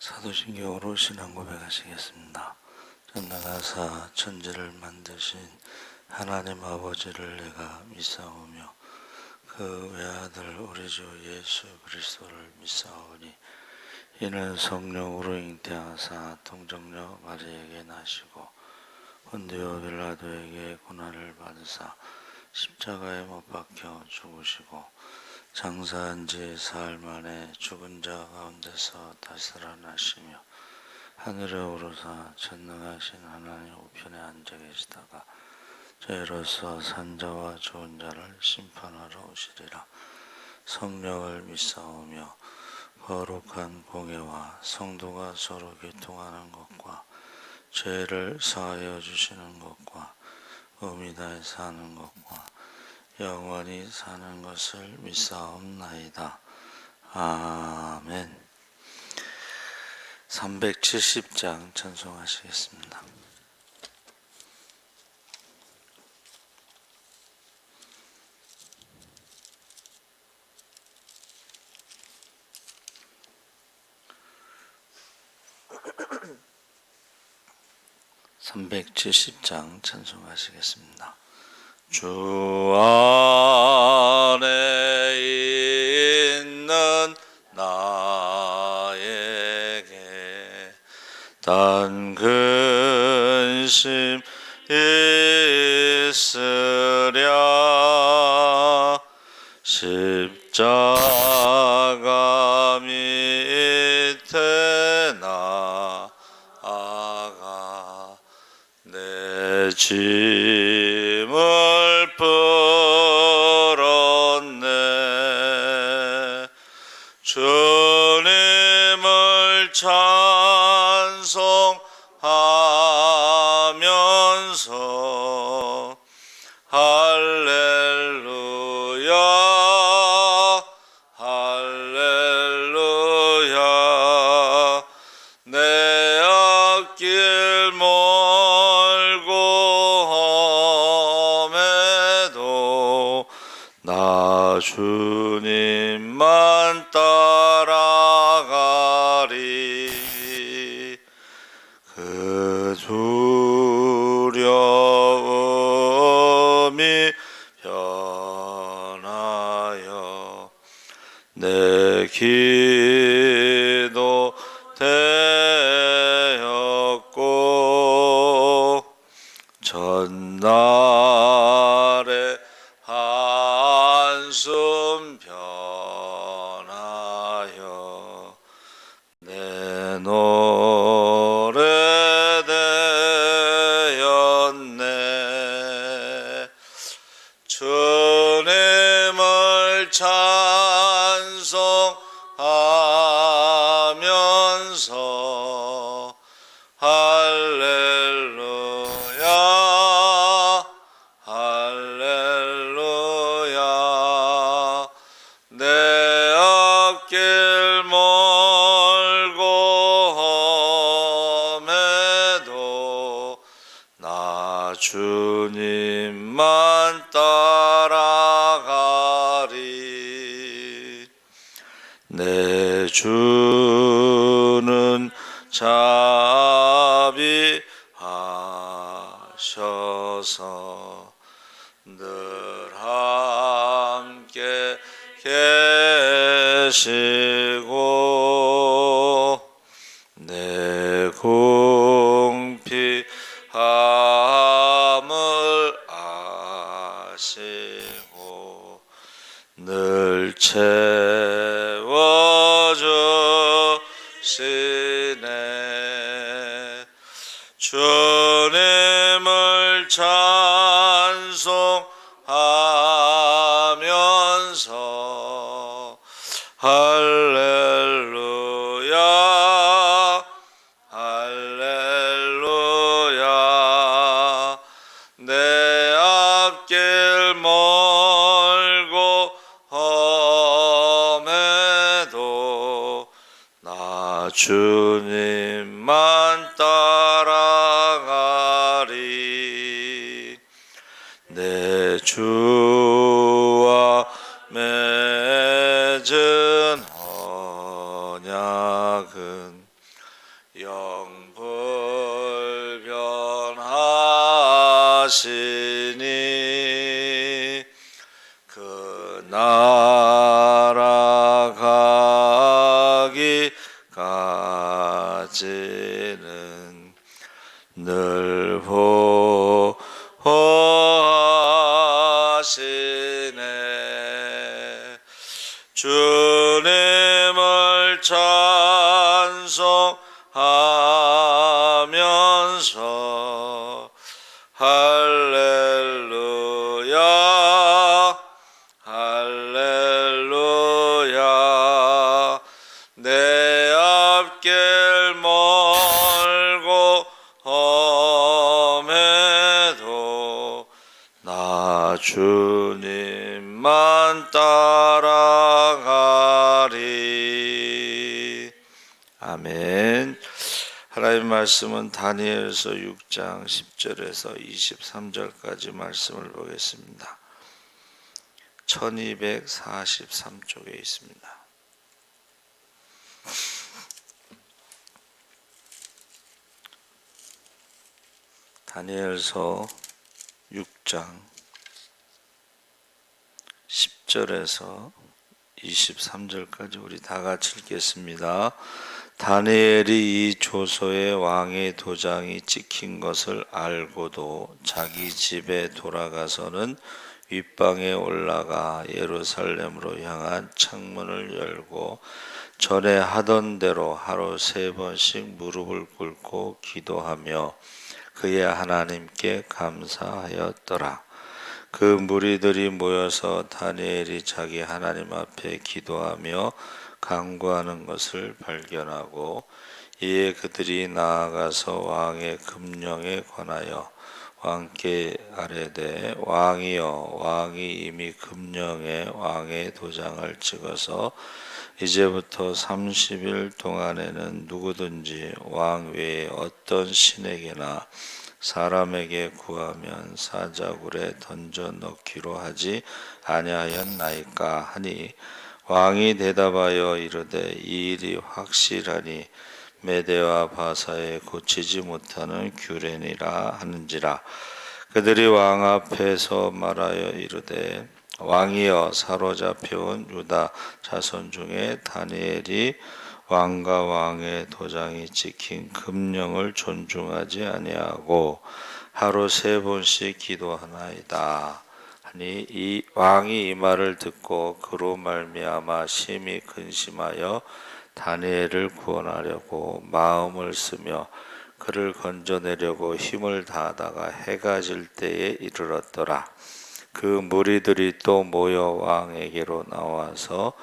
사도신경으로 신앙 고백하시겠습니다. 전능하사 천지를 만드신 하나님 아버지를 내가 믿사오며 그 외아들 우리 주 예수 그리스도를 믿사오니 이는 성령으로 잉태하사 동정녀 마리에게 나시고 본디오 빌라도에게 고난을 받으사 십자가에 못 박혀 죽으시고 장사한 지 사흘 만에 죽은 자 가운데서 다시 살아나시며 하늘에 오르사 전능하신 하나님 우편에 앉아 계시다가 저희로서 산자와 좋은 자를 심판하러 오시리라. 성령을 믿사오며 거룩한 공예와 성도가 서로 교통하는 것과 죄를 사하여 주시는 것과 의미 다해 사는 것과 영원히 사는 것을 믿사옵나이다. 아멘. 370장 찬송하시겠습니다. (370장) 찬송하시겠습니다. 주 안에 있는 나에게 단 근심 있으랴. 십자가 밑에 나아가 내 짐을 풀었네. 주님을 찬송하면서 할렐루야 할렐루야. 내 앞길 멀고 험해도 나 주님만 따라가리. 그 두려움이 변하여 내 기도 되었고 전날에 한숨 변하여 내 노래 되었네. 주님을 찬송하면서 할렐루야 할렐루야. 내 앞길 멀고 험해도 나 주님만 따라가리. 내 주는 자비하셔서 늘 함께 계시고 내 공피함을 아시고 늘 채워주시네. 주님을 찬송하면서 할렐루야 할렐루야. 내 앞길 멀고 험해도 나 주님만 따라가리. 내 주와 맺은 언약은 영불변하시니 그 나라 가기까지는 늘 보호하시네. 주님을 찬송하면서 할렐루야 할렐루야 내 앞길 멀고 험해도 나 주님만 따라가리. 아멘. 하나님의 말씀은 다니엘서 6장 10절에서 23절까지 말씀을 보겠습니다. 1243쪽에 있습니다. 다니엘서 6장 10절에서 23절까지 우리 다 같이 읽겠습니다. 다니엘이 이 조서에 왕의 도장이 찍힌 것을 알고도 자기 집에 돌아가서는 윗방에 올라가 예루살렘으로 향한 창문을 열고 전에 하던 대로 하루 3번씩 무릎을 꿇고 기도하며 그의 하나님께 감사하였더라. 그 무리들이 모여서 다니엘이 자기 하나님 앞에 기도하며 간구하는 것을 발견하고 이에 그들이 나아가서 왕의 금령에 관하여 왕께 아뢰되 왕이여 왕이 이미 금령에 왕의 도장을 찍어서 이제부터 30일 동안에는 누구든지 왕 외에 어떤 신에게나 사람에게 구하면 사자굴에 던져 넣기로 하지 아니하였나이까 하니 왕이 대답하여 이르되 이 일이 확실하니 메대와 바사에 고치지 못하는 규례니라 하는지라. 그들이 왕 앞에서 말하여 이르되 왕이여 사로잡혀온 유다 자손 중에 다니엘이 왕과 왕의 도장이 찍힌 금령을 존중하지 아니하고 하루 3번씩 기도하나이다 하니 이 왕이 이 말을 듣고 그로 말미암아 심히 근심하여 다니엘을 구원하려고 마음을 쓰며 그를 건져내려고 힘을 다하다가 해가 질 때에 이르렀더라. 그 무리들이 또 모여 왕에게로 나와서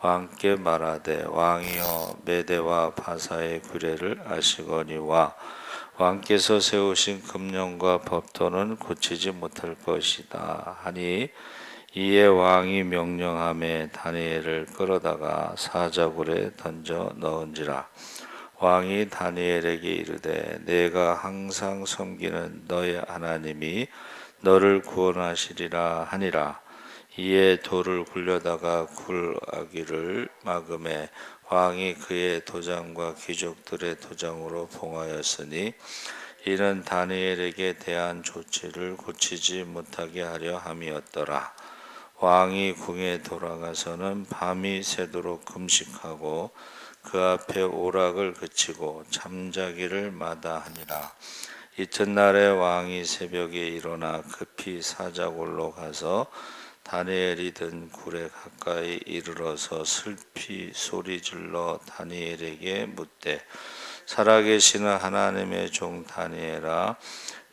왕께 말하되 왕이여 메대와 바사의 규례를 아시거니와 왕께서 세우신 금령과 법도는 고치지 못할 것이다 하니 이에 왕이 명령하매 다니엘을 끌어다가 사자굴에 던져 넣은지라. 왕이 다니엘에게 이르되 내가 항상 섬기는 너의 하나님이 너를 구원하시리라 하니라. 이에 돌을 굴려다가 굴아기를 막음에 왕이 그의 도장과 귀족들의 도장으로 봉하였으니 이는 다니엘에게 대한 조치를 고치지 못하게 하려 함이었더라. 왕이 궁에 돌아가서는 밤이 새도록 금식하고 그 앞에 오락을 그치고 잠자기를 마다하니라. 이튿날에 왕이 새벽에 일어나 급히 사자굴로 가서 다니엘이 든 굴에 가까이 이르러서 슬피 소리질러 다니엘에게 묻되 살아계시는 하나님의 종 다니엘아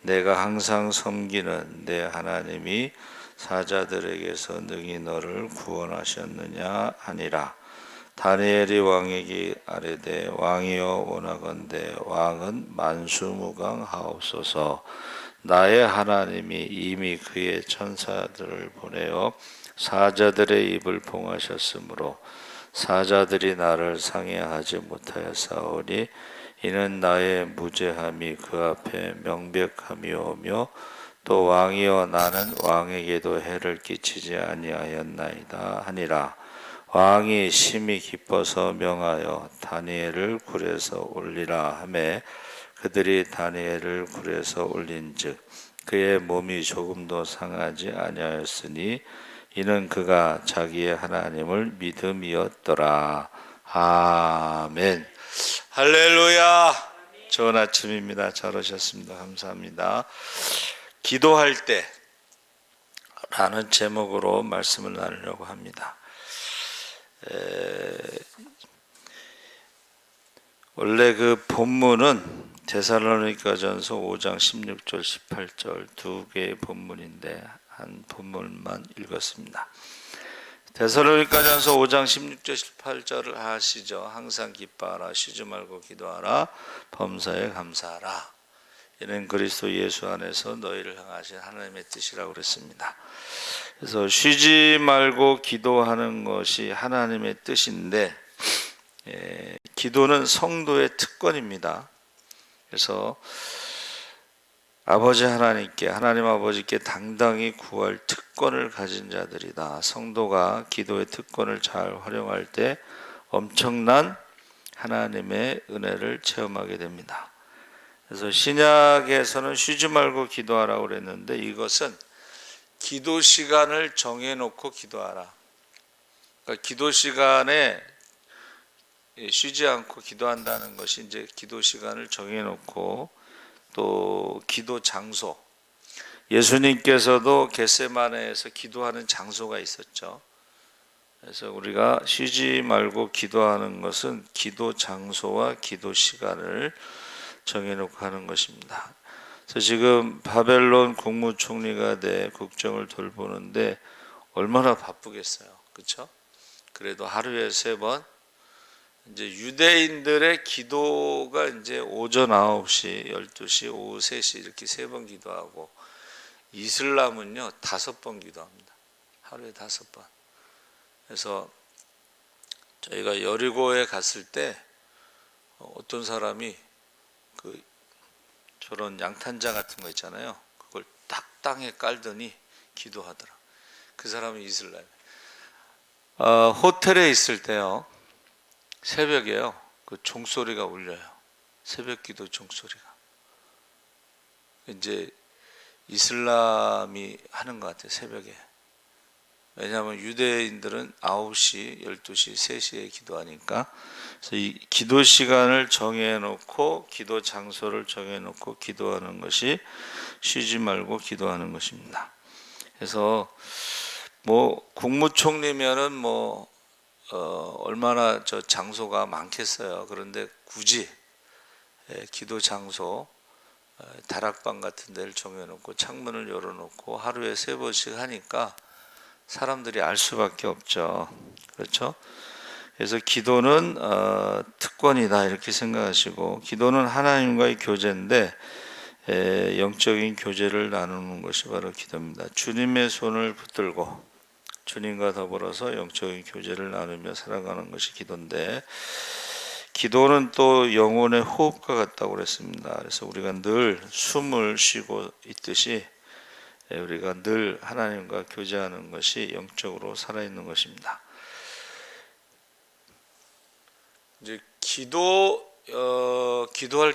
내가 항상 섬기는 내 하나님이 사자들에게서 능히 너를 구원하셨느냐 하니라. 다니엘이 왕에게 아뢰되 왕이여 원하건대 왕은 만수무강하옵소서. 나의 하나님이 이미 그의 천사들을 보내어 사자들의 입을 봉하셨으므로 사자들이 나를 상해하지 못하였사오니 이는 나의 무죄함이 그 앞에 명백함이오며 또 왕이여 나는 왕에게도 해를 끼치지 아니하였나이다 하니라. 왕이 심히 기뻐서 명하여 다니엘을 굴에서 올리라 하매 그들이 다니엘을 굴에서 올린즉 그의 몸이 조금도 상하지 아니하였으니 이는 그가 자기의 하나님을 믿음이었더라. 아멘. 할렐루야. 좋은 아침입니다. 잘 오셨습니다. 감사합니다. 기도할 때 라는 제목으로 말씀을 나누려고 합니다. 원래 그 본문은 데살로니가전서 5장 16절 18절 두 개의 본문인데 한 본문만 읽었습니다. 데살로니가전서 5장 16절 18절을 아시죠? 항상 기뻐하라, 쉬지 말고 기도하라, 범사에 감사하라. 이는 그리스도 예수 안에서 너희를 향하신 하나님의 뜻이라고 그랬습니다. 그래서 쉬지 말고 기도하는 것이 하나님의 뜻인데 기도는 성도의 특권입니다. 그래서 아버지 하나님께, 하나님 아버지께 당당히 구할 특권을 가진 자들이다. 성도가 기도의 특권을 잘 활용할 때 엄청난 하나님의 은혜를 체험하게 됩니다. 그래서 신약에서는 쉬지 말고 기도하라고 그랬는데 이것은 기도 시간을 정해놓고 기도하라. 그러니까 기도 시간에 쉬지 않고 기도한다는 것이 이제 기도 시간을 정해놓고 또 기도 장소. 예수님께서도 겟세마네에서 기도하는 장소가 있었죠. 그래서 우리가 쉬지 말고 기도하는 것은 기도 장소와 기도 시간을 정해놓고 하는 것입니다. 그래서 지금 바벨론 국무총리가 돼 국정을 돌보는데 얼마나 바쁘겠어요, 그렇죠? 그래도 하루에 3번 이제 유대인들의 기도가 이제 오전 9시, 12시, 오후 3시 이렇게 3번 기도하고 이슬람은요 5번 기도합니다. 하루에 5번. 그래서 저희가 여리고에 갔을 때 어떤 사람이 그 저런 양탄자 같은 거 있잖아요. 그걸 딱 땅에 깔더니 기도하더라. 그 사람은 이슬람. 호텔에 있을 때요. 새벽에요. 그 종소리가 울려요. 새벽 기도 종소리가. 이제 이슬람이 하는 것 같아요. 새벽에. 왜냐하면 유대인들은 9시, 12시, 3시에 기도하니까. 그래서 이 기도 시간을 정해놓고 기도 장소를 정해놓고 기도하는 것이 쉬지 말고 기도하는 것입니다. 그래서 뭐 국무총리면은 뭐 얼마나 저 장소가 많겠어요. 그런데 굳이 기도 장소 다락방 같은 데를 정해놓고 창문을 열어놓고 하루에 3번씩 하니까 사람들이 알 수밖에 없죠. 그렇죠? 그래서 기도는 특권이다 이렇게 생각하시고 기도는 하나님과의 교제인데 영적인 교제를 나누는 것이 바로 기도입니다. 주님의 손을 붙들고 주님과 더불어서 영적인 교제를 나누며 살아가는 것이 기도인데 기도는 또 영혼의 호흡과 같다고 그랬습니다. 그래서 우리가 늘 숨을 쉬고 있듯이 우리가 늘 하나님과 교제하는 것이 영적으로 살아있는 것입니다. 이제 기도할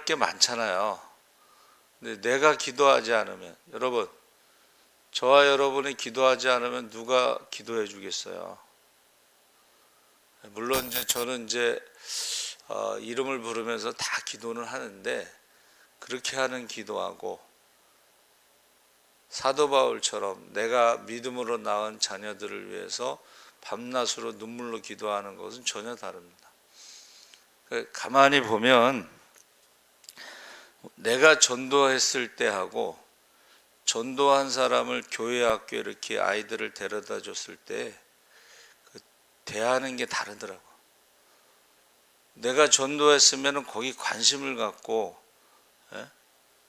게 많잖아요. 근데 내가 기도하지 않으면 여러분 저와 여러분이 기도하지 않으면 누가 기도해 주겠어요? 물론 이제 저는 이제 이름을 부르면서 다 기도는 하는데 그렇게 하는 기도하고 사도 바울처럼 내가 믿음으로 낳은 자녀들을 위해서 밤낮으로 눈물로 기도하는 것은 전혀 다릅니다. 가만히 보면 내가 전도했을 때 하고 전도한 사람을 교회 학교에 이렇게 아이들을 데려다 줬을 때 대하는 게 다르더라고. 내가 전도했으면 거기 관심을 갖고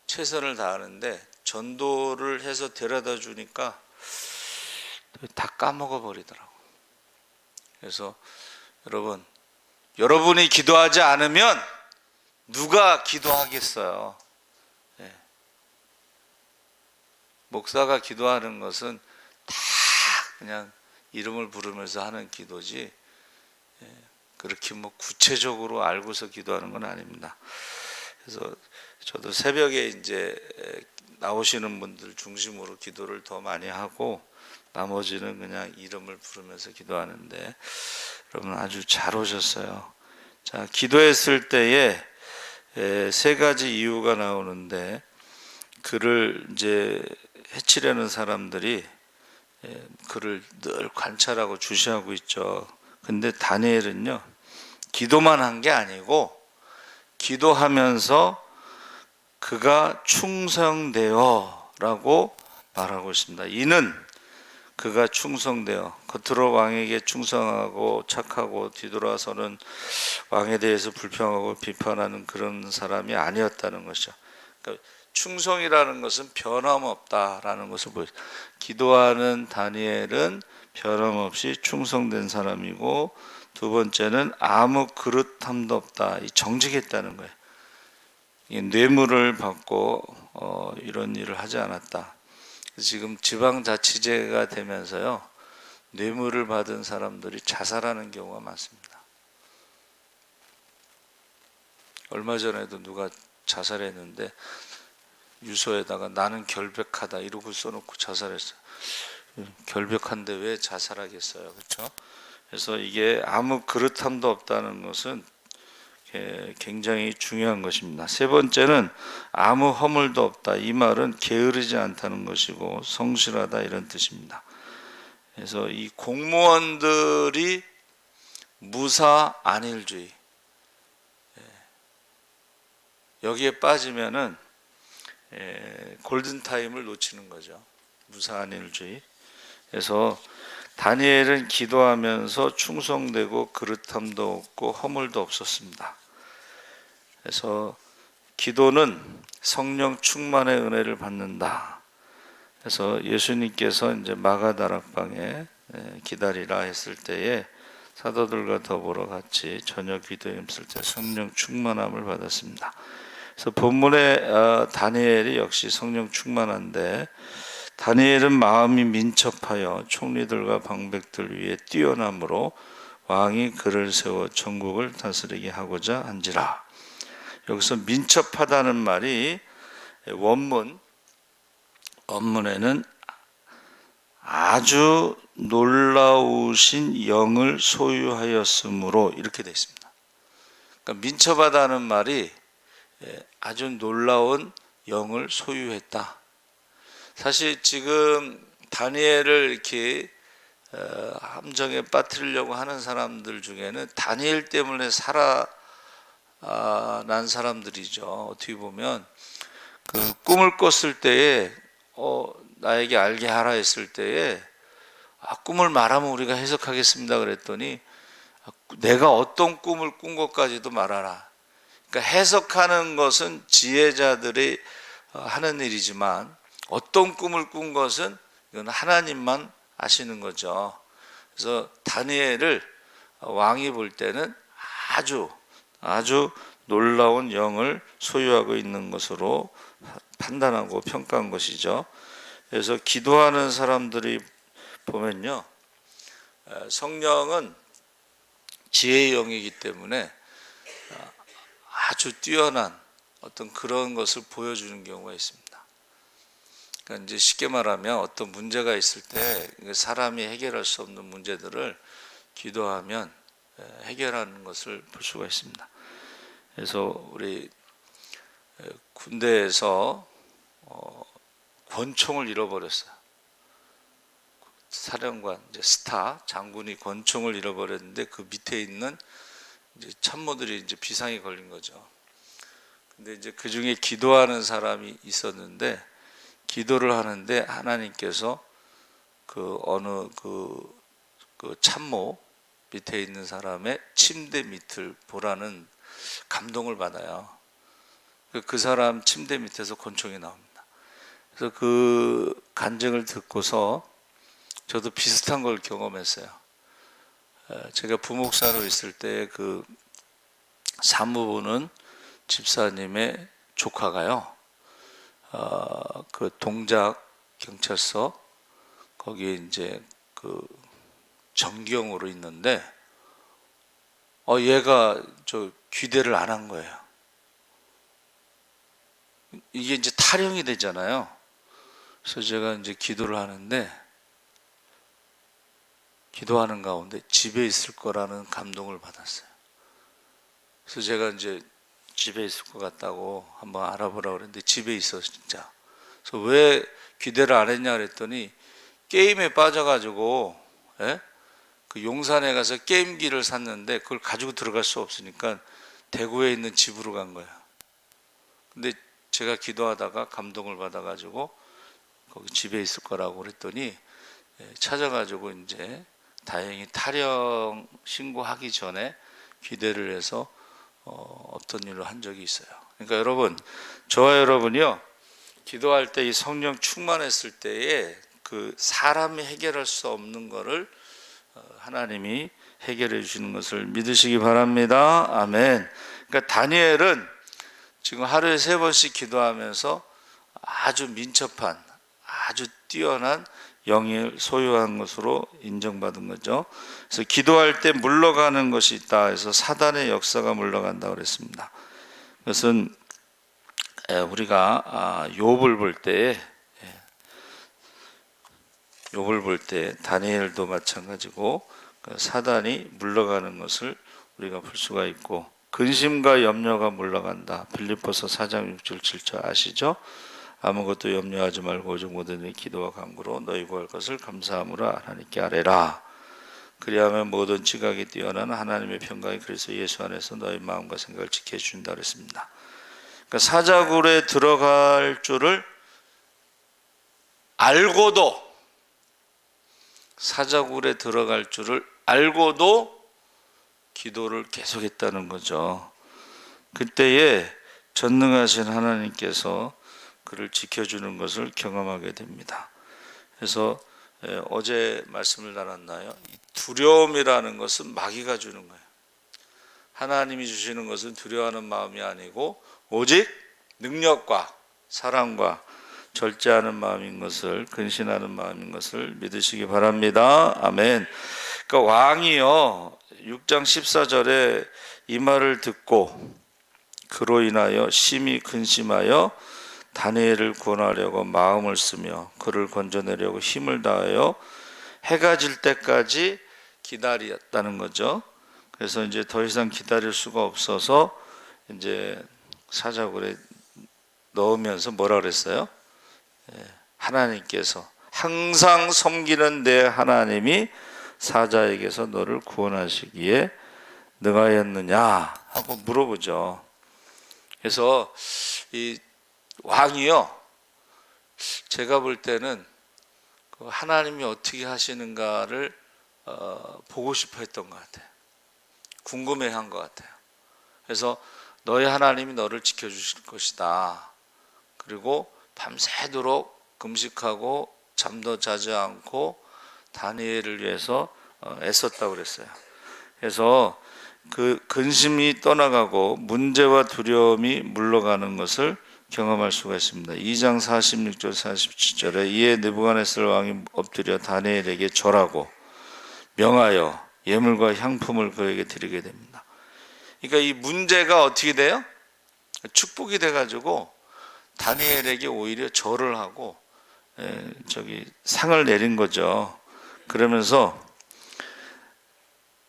최선을 다하는데 전도를 해서 데려다 주니까 다 까먹어 버리더라고. 그래서 여러분이 기도하지 않으면 누가 기도하겠어요? 목사가 기도하는 것은 다 그냥 이름을 부르면서 하는 기도지 그렇게 뭐 구체적으로 알고서 기도하는 건 아닙니다. 그래서 저도 새벽에 이제 나오시는 분들 중심으로 기도를 더 많이 하고 나머지는 그냥 이름을 부르면서 기도하는데 여러분 아주 잘 오셨어요. 자, 기도했을 때에 세 가지 이유가 나오는데 그를 이제 해치려는 사람들이 그를 늘 관찰하고 주시하고 있죠. 근데 다니엘은요, 기도만 한 게 아니고 기도하면서 그가 충성되어 라고 말하고 있습니다. 이는 그가 충성되어, 겉으로 왕에게 충성하고 착하고 뒤돌아서는 왕에 대해서 불평하고 비판하는 그런 사람이 아니었다는 것이죠. 그러니까 충성이라는 것은 변함없다라는 것을 보여요. 기도하는 다니엘은 변함없이 충성된 사람이고, 두 번째는 아무 그릇함도 없다. 정직했다는 거예요. 뇌물을 받고 이런 일을 하지 않았다. 지금 지방자치제가 되면서요, 뇌물을 받은 사람들이 자살하는 경우가 많습니다. 얼마 전에도 누가 자살했는데 유서에다가 나는 결백하다 이러고 써놓고 자살했어요. 결백한데 왜 자살하겠어요, 그렇죠? 그래서 이게 아무 그릇함도 없다는 것은 굉장히 중요한 것입니다. 세 번째는 아무 허물도 없다. 이 말은 게으르지 않다는 것이고 성실하다 이런 뜻입니다. 그래서 이 공무원들이 무사 안일주의 여기에 빠지면은 골든타임을 놓치는 거죠. 무사 안일주의. 그래서 다니엘은 기도하면서 충성되고 그릇함도 없고 허물도 없었습니다. 그래서 기도는 성령 충만의 은혜를 받는다. 그래서 예수님께서 이제 마가다락방에 기다리라 했을 때에 사도들과 더불어 같이 저녁 기도에 힘쓸 때 성령 충만함을 받았습니다. 그래서 본문에 다니엘이 역시 성령 충만한데 다니엘은 마음이 민첩하여 총리들과 방백들 위에 뛰어남으로 왕이 그를 세워 전국을 다스리게 하고자 한지라. 여기서 민첩하다는 말이 원문에는 아주 놀라우신 영을 소유하였으므로 이렇게 되어 있습니다. 그러니까 민첩하다는 말이 아주 놀라운 영을 소유했다. 사실 지금 다니엘을 이렇게 함정에 빠뜨리려고 하는 사람들 중에는 다니엘 때문에 살아난 사람들이죠. 어떻게 보면 그 꿈을 꿨을 때에 나에게 알게 하라 했을 때에 꿈을 말하면 우리가 해석하겠습니다 그랬더니 내가 어떤 꿈을 꾼 것까지도 말하라. 그러니까 해석하는 것은 지혜자들이 하는 일이지만 어떤 꿈을 꾼 것은 이건 하나님만 아시는 거죠. 그래서 다니엘을 왕이 볼 때는 아주 놀라운 영을 소유하고 있는 것으로 판단하고 평가한 것이죠. 그래서 기도하는 사람들이 보면요, 성령은 지혜의 영이기 때문에 아주 뛰어난 어떤 그런 것을 보여주는 경우가 있습니다. 그러니까 이제 쉽게 말하면 어떤 문제가 있을 때 사람이 해결할 수 없는 문제들을 기도하면 해결하는 것을 볼 수가 있습니다. 그래서 우리 군대에서 권총을 잃어버렸어요. 사령관, 이제 스타 장군이 권총을 잃어버렸는데 그 밑에 있는 이제 참모들이 이제 비상이 걸린 거죠. 근데 이제 그 중에 기도하는 사람이 있었는데 기도를 하는데 하나님께서 어느 참모 밑에 있는 사람의 침대 밑을 보라는 감동을 받아요. 그 사람 침대 밑에서 권총이 나옵니다. 그래서 그 간증을 듣고서 저도 비슷한 걸 경험했어요. 제가 부목사로 있을 때 그 사무부는 집사님의 조카가요, 그 동작 경찰서 거기에 이제 그 정경으로 있는데 얘가 저 귀대를 안 한 거예요. 이게 이제 탈영이 되잖아요. 그래서 제가 이제 기도를 하는데, 기도하는 가운데 집에 있을 거라는 감동을 받았어요. 그래서 제가 이제 집에 있을 것 같다고 한번 알아보라고 그랬는데 집에 있어 진짜. 그래서 왜 기대를 안 했냐 그랬더니 게임에 빠져가지고, 예? 그 용산에 가서 게임기를 샀는데 그걸 가지고 들어갈 수 없으니까 대구에 있는 집으로 간 거야. 근데 제가 기도하다가 감동을 받아가지고 거기 집에 있을 거라고 그랬더니 찾아가지고 이제 다행히 탈영 신고하기 전에 기대를 해서 어떤 일을 한 적이 있어요. 그러니까 여러분, 저와 여러분이요, 기도할 때 이 성령 충만했을 때에 그 사람이 해결할 수 없는 거를 하나님이 해결해 주시는 것을 믿으시기 바랍니다. 아멘. 그러니까 다니엘은 지금 하루에 3번씩 기도하면서 아주 민첩한, 아주 뛰어난 영을 소유한 것으로 인정받은 거죠. 그래서 기도할 때 물러가는 것이 있다 해서 사단의 역사가 물러간다고 그랬습니다. 그것은 우리가 욥을 볼 때 다니엘도 마찬가지고 사단이 물러가는 것을 우리가 볼 수가 있고, 근심과 염려가 물러간다. 빌립보서 4장 6절 7절 아시죠? 아무것도 염려하지 말고 오직 모든 일 기도와 간구로 너희 구할 것을 감사함으로 하나님께 아뢰라. 그리하면 모든 지각이 뛰어난 하나님의 평강이 그리스도 예수 안에서 너희 마음과 생각을 지켜준다 그랬습니다. 그러니까 사자굴에 들어갈 줄을 알고도, 사자굴에 들어갈 줄을 알고도 기도를 계속했다는 거죠. 그때에 전능하신 하나님께서 그를 지켜주는 것을 경험하게 됩니다. 그래서 어제 말씀을 나눴나요? 두려움이라는 것은 마귀가 주는 거예요. 하나님이 주시는 것은 두려워하는 마음이 아니고 오직 능력과 사랑과 절제하는 마음인 것을, 근신하는 마음인 것을 믿으시기 바랍니다. 아멘. 그러니까 왕이요 6장 14절에 이 말을 듣고 그로 인하여 심히 근심하여 다니엘을 구원하려고 마음을 쓰며 그를 건져내려고 힘을 다하여 해가 질 때까지 기다렸다는 거죠. 그래서 이제 더 이상 기다릴 수가 없어서 이제 사자굴에 넣으면서 뭐라 그랬어요? 하나님께서 항상 섬기는 내 하나님이 사자에게서 너를 구원하시기에 능하였느냐 하고 물어보죠. 그래서 이 왕이요, 제가 볼 때는 하나님이 어떻게 하시는가를 보고 싶어 했던 것 같아요. 궁금해한 것 같아요. 그래서 너의 하나님이 너를 지켜주실 것이다. 그리고 밤새도록 금식하고 잠도 자지 않고 다니엘을 위해서 애썼다고 그랬어요. 그래서 그 근심이 떠나가고 문제와 두려움이 물러가는 것을 경험할 수가 있습니다. 2장 46절 47절에 이에 느부갓네살 왕이 엎드려 다니엘에게 절하고 명하여 예물과 향품을 그에게 드리게 됩니다. 그러니까 이 문제가 어떻게 돼요? 축복이 돼가지고 다니엘에게 오히려 절을 하고 상을 내린 거죠. 그러면서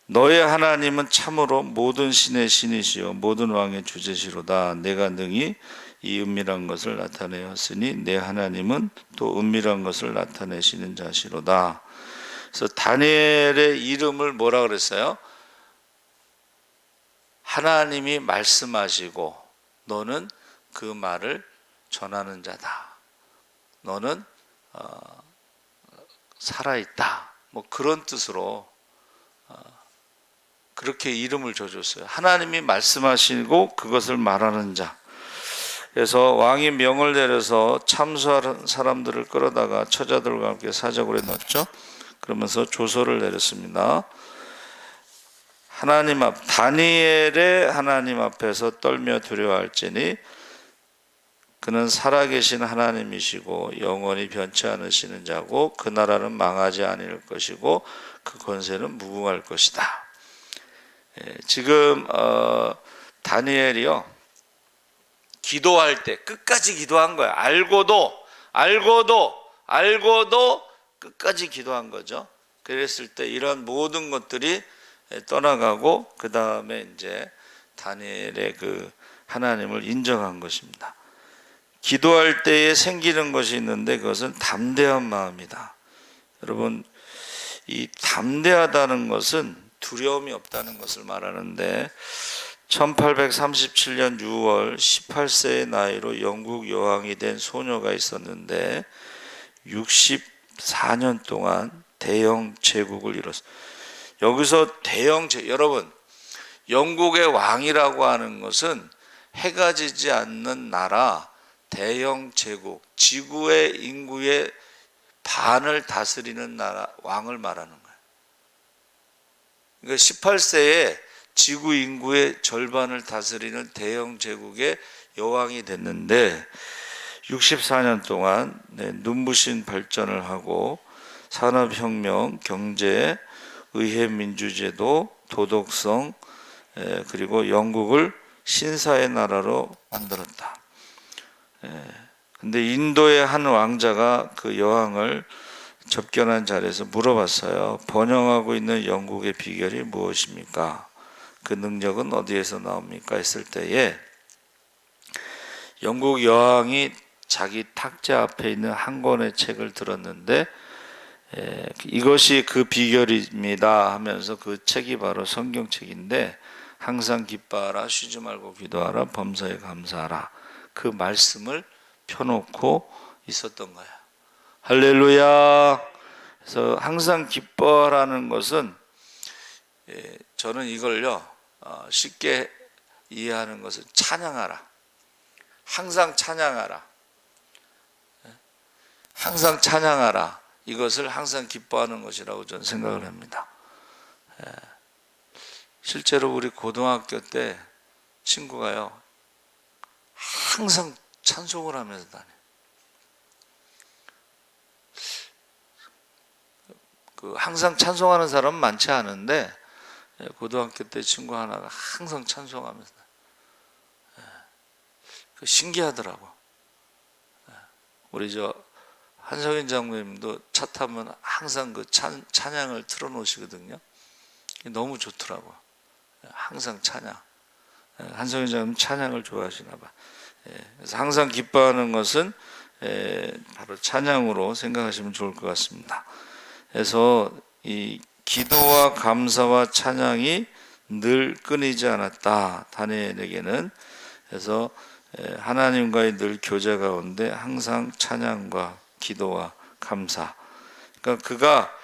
너의 하나님은 참으로 모든 신의 신이시요 모든 왕의 주제시로다. 내가 능히 이 은밀한 것을 나타내었으니 내 하나님은 또 은밀한 것을 나타내시는 자시로다. 그래서 다니엘의 이름을 뭐라 그랬어요? 하나님이 말씀하시고 너는 그 말을 전하는 자다. 너는 살아있다. 뭐 그런 뜻으로 그렇게 이름을 줘줬어요. 하나님이 말씀하시고 그것을 말하는 자. 그래서 왕이 명을 내려서 참수하는 사람들을 끌어다가 처자들과 함께 사자굴에 넣었죠. 그러면서 조서를 내렸습니다. 다니엘의 하나님 앞에서 떨며 두려워할지니 그는 살아계신 하나님이시고 영원히 변치 않으시는 자고 그 나라는 망하지 아니할 것이고 그 권세는 무궁할 것이다. 지금 다니엘이요 기도할 때 끝까지 기도한 거야. 알고도 끝까지 기도한 거죠. 그랬을 때 이런 모든 것들이 떠나가고 그 다음에 이제 다니엘의 그 하나님을 인정한 것입니다. 기도할 때에 생기는 것이 있는데 그것은 담대한 마음이다. 여러분, 이 담대하다는 것은 두려움이 없다는 것을 말하는데 1837년 6월 18세의 나이로 영국 여왕이 된 소녀가 있었는데 64년 동안 대영 제국을 이뤘어요. 여기서 여러분, 영국의 왕이라고 하는 것은 해가 지지 않는 나라, 대영 제국, 지구의 인구의 반을 다스리는 나라, 왕을 말하는 거예요. 그러니까 18세에 지구 인구의 절반을 다스리는 대영 제국의 여왕이 됐는데 64년 동안 눈부신 발전을 하고 산업혁명, 경제, 의회 민주제도, 도덕성, 그리고 영국을 신사의 나라로 만들었다. 근데 인도의 한 왕자가 그 여왕을 접견한 자리에서 물어봤어요. 번영하고 있는 영국의 비결이 무엇입니까? 그 능력은 어디에서 나옵니까? 했을 때에 영국 여왕이 자기 탁자 앞에 있는 한 권의 책을 들었는데 이것이 그 비결입니다 하면서 그 책이 바로 성경책인데 항상 기뻐하라, 쉬지 말고 기도하라, 범사에 감사하라, 그 말씀을 펴놓고 있었던 거예요. 할렐루야. 그래서 항상 기뻐하라는 것은 저는 이걸요 쉽게 이해하는 것은 찬양하라, 항상 찬양하라, 항상 찬양하라, 이것을 항상 기뻐하는 것이라고 저는 생각을 합니다. 실제로 우리 고등학교 때 친구가요 항상 찬송을 하면서 다녀요. 항상 찬송하는 사람은 많지 않은데 고등학교 때 친구 하나가 항상 찬송하면서 신기하더라고. 우리 한성인 장로님도 차 타면 항상 그 찬양을 틀어놓으시거든요. 너무 좋더라고. 항상 찬양. 한성인 장로님 찬양을 좋아하시나 봐. 그래서 항상 기뻐하는 것은 바로 찬양으로 생각하시면 좋을 것 같습니다. 그래서 이 기도와 감사와 찬양이 늘 끊이지 않았다, 다니엘에게는. 그래서 하나님과의 늘 교제 가운데 항상 찬양과 기도와 감사. 그러니까 그가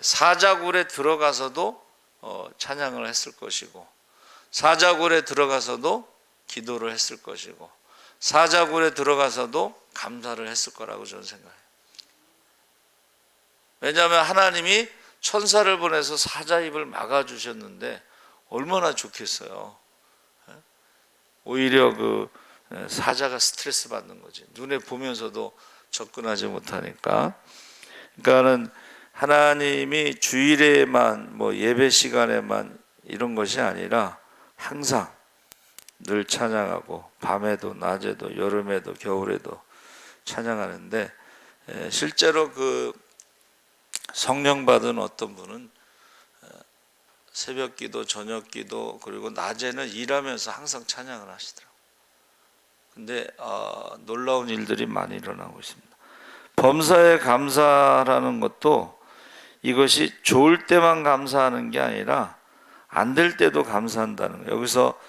사자굴에 들어가서도 찬양을 했을 것이고, 사자굴에 들어가서도 기도를 했을 것이고, 사자굴에 들어가서도 감사를 했을 거라고 저는 생각해요. 왜냐하면 하나님이 천사를 보내서 사자 입을 막아주셨는데 얼마나 좋겠어요. 오히려 그 사자가 스트레스 받는 거지. 눈에 보면서도 접근하지 못하니까. 그러니까는 하나님이 주일에만 예배 시간에만 이런 것이 아니라 항상 늘 찬양하고 밤에도 낮에도 여름에도 겨울에도 찬양하는데, 실제로 그 성령 받은 어떤 분은 새벽 기도, 저녁 기도, 그리고 낮에는 일하면서 항상 찬양을 하시더라고요. 근데 놀라운 일들이 많이 일어나고 있습니다. 범사에 감사라는 것도 이것이 좋을 때만 감사하는 게 아니라 안 될 때도 감사한다는 거예요. 여기서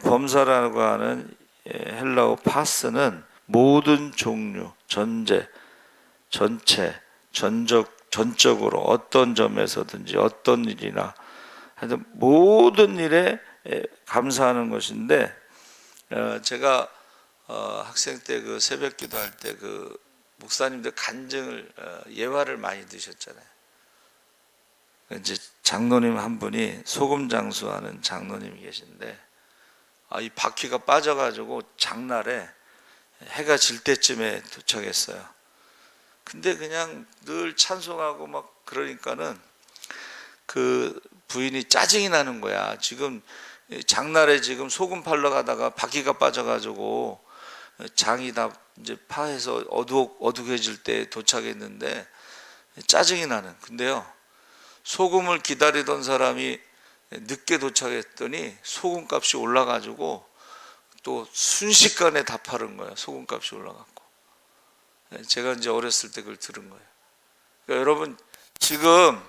범사라고 하는 헬라어 파스는 모든 종류, 전체, 전적으로 어떤 점에서든지 어떤 일이나 하여튼 모든 일에 감사하는 것인데, 제가 학생 때 그 새벽 기도할 때 그 목사님들 간증을 예화를 많이 드셨잖아요. 이제 장로님 한 분이 소금 장수하는 장로님이 계신데 이 바퀴가 빠져가지고 장날에 해가 질 때쯤에 도착했어요. 근데 그냥 늘 찬송하고 막 그러니까는 그 부인이 짜증이 나는 거야. 지금 장날에 지금 소금 팔러 가다가 바퀴가 빠져가지고 장이 다 이제 파해서 어둑해질 때 도착했는데 짜증이 나는. 근데요, 소금을 기다리던 사람이 늦게 도착했더니 소금값이 올라가지고 또 순식간에 다 파는 거예요. 소금값이 올라갔고. 제가 이제 어렸을 때 그걸 들은 거예요. 그러니까 여러분, 지금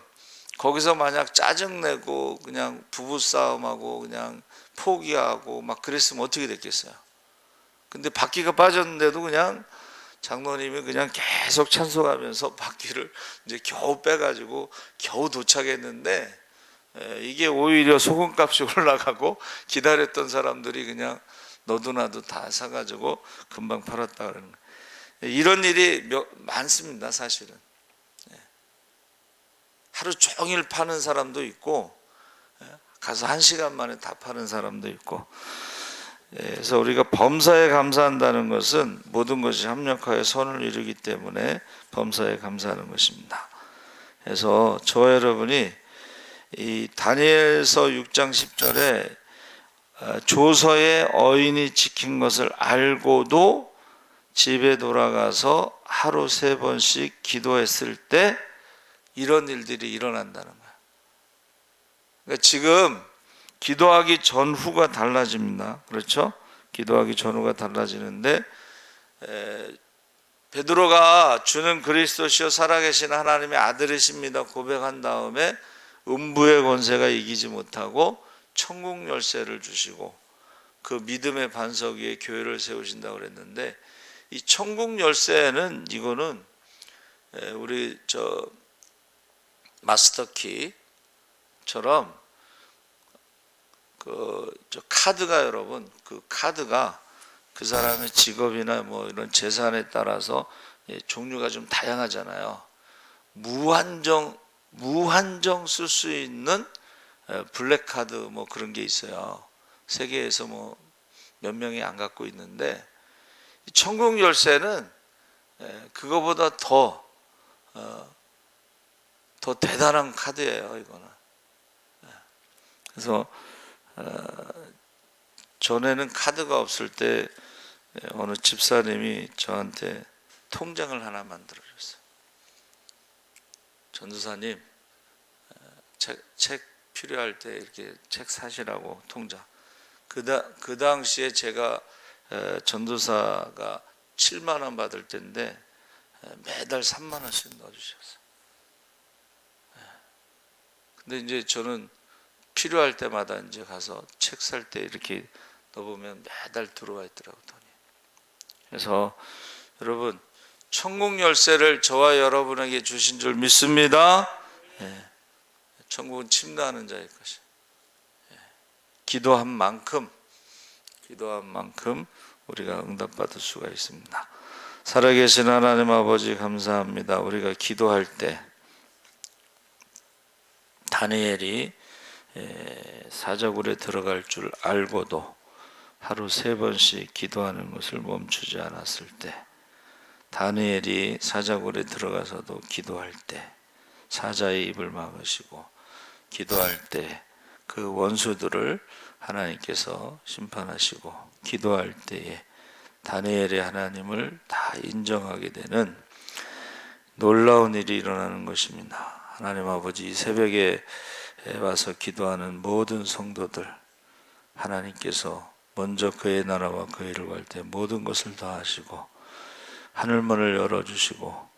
거기서 만약 짜증내고 그냥 부부싸움하고 그냥 포기하고 막 그랬으면 어떻게 됐겠어요? 근데 바퀴가 빠졌는데도 그냥 장로님이 그냥 계속 찬송하면서 바퀴를 이제 겨우 빼가지고 겨우 도착했는데, 이게 오히려 소금값이 올라가고 기다렸던 사람들이 그냥 너도나도 다 사가지고 금방 팔았다 그러는 거예요. 이런 일이 많습니다, 사실은. 하루 종일 파는 사람도 있고 가서 1시간 만에 다 파는 사람도 있고. 그래서 우리가 범사에 감사한다는 것은 모든 것이 합력하여 선을 이루기 때문에 범사에 감사하는 것입니다. 그래서 저와 여러분이 이 다니엘서 6장 10절에 조서의 어인이 지킨 것을 알고도 집에 돌아가서 하루 3번씩 기도했을 때 이런 일들이 일어난다는 거야. 그러니까 지금 기도하기 전후가 달라집니다. 그렇죠? 기도하기 전후가 달라지는데, 베드로가 주는 그리스도시요 살아계신 하나님의 아들이십니다 고백한 다음에 음부의 권세가 이기지 못하고 천국 열쇠를 주시고 그 믿음의 반석 위에 교회를 세우신다고 그랬는데, 이 천국 열쇠는 이거는 우리 마스터키처럼 저 카드가, 여러분, 그 카드가 그 사람의 직업이나 뭐 이런 재산에 따라서 종류가 좀 다양하잖아요. 무한정 쓸 수 있는 블랙 카드 뭐 그런 게 있어요. 세계에서 뭐 몇 명이 안 갖고 있는데, 천국 열쇠는 그거보다 더 대단한 카드예요, 이거는. 그래서 전에는 카드가 없을 때 어느 집사님이 저한테 통장을 하나 만들어줬어요. 전도사님, 책 필요할 때 이렇게 책 사시라고 통장. 그 당시에 제가 전도사가 7만 원 받을 때인데 매달 3만 원씩 넣어주셨어요. 근데 이제 저는 필요할 때마다 이제 가서 책 살 때 이렇게 넣어보면 매달 들어와 있더라고요, 돈이. 그래서 여러분, 천국 열쇠를 저와 여러분에게 주신 줄 믿습니다. 천국은 침노하는 자일 것이에요. 기도한 만큼 우리가 응답받을 수가 있습니다. 살아계신 하나님 아버지 감사합니다. 우리가 기도할 때 다니엘이 사자굴에 들어갈 줄 알고도 하루 3번씩 기도하는 것을 멈추지 않았을 때, 다니엘이 사자굴에 들어가서도 기도할 때 사자의 입을 막으시고 기도할 때 그 원수들을 하나님께서 심판하시고 기도할 때에 다니엘의 하나님을 다 인정하게 되는 놀라운 일이 일어나는 것입니다. 하나님 아버지, 이 새벽에 와서 기도하는 모든 성도들, 하나님께서 먼저 그의 나라와 그의 일을 구할 때 모든 것을 다 하시고 하늘문을 열어주시고